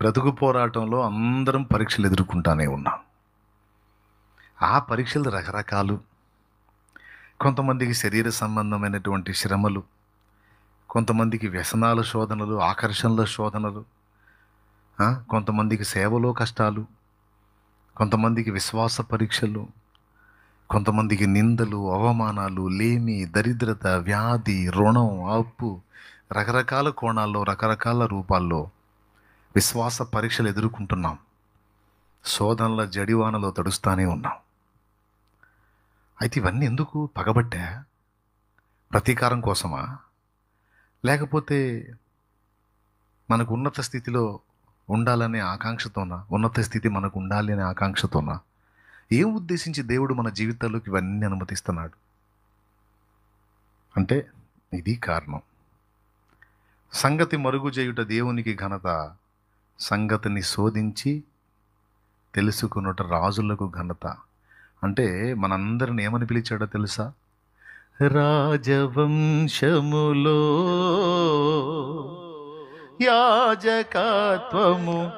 బ్రతుకు పోరాటంలో అందరం పరీక్షలు ఎదుర్కొంటానే ఉన్నాం. ఆ పరీక్షలు రకరకాలు. కొంతమందికి శరీర సంబంధమైనటువంటి శ్రమలు, కొంతమందికి వ్యసనాల శోధనలు, ఆకర్షణల శోధనలు, కొంతమందికి సేవలో కష్టాలు, కొంతమందికి విశ్వాస పరీక్షలు, కొంతమందికి నిందలు, అవమానాలు, లేమి, దరిద్రత, వ్యాధి, రుణం, అప్పు, రకరకాల కోణాల్లో, రకరకాల రూపాల్లో విశ్వాస పరీక్షలు ఎదుర్కొంటున్నాం. శోధనల జడివానలో తడుస్తానే ఉన్నాం. అయితే ఇవన్నీ ఎందుకు? పగబట్టే? ప్రతీకారం కోసమా? లేకపోతే మనకు ఉన్నత స్థితిలో ఉండాలనే ఆకాంక్షతోనా? ఉన్నత స్థితి మనకు ఉండాలి అనే ఆకాంక్షతోనా? ఏం ఉద్దేశించి దేవుడు మన జీవితాల్లోకి ఇవన్నీ అనుమతిస్తున్నాడు అంటే ఇది కారణం. సంగతి మరుగు చేయుట దేవునికి ఘనత, సంగతిని శోధించి తెలుసుకున్నట రాజులకు ఘనత. అంటే మనందరిని ఏమని పిలిచాడో తెలుసా? రాజవంశములో యాజకత్వము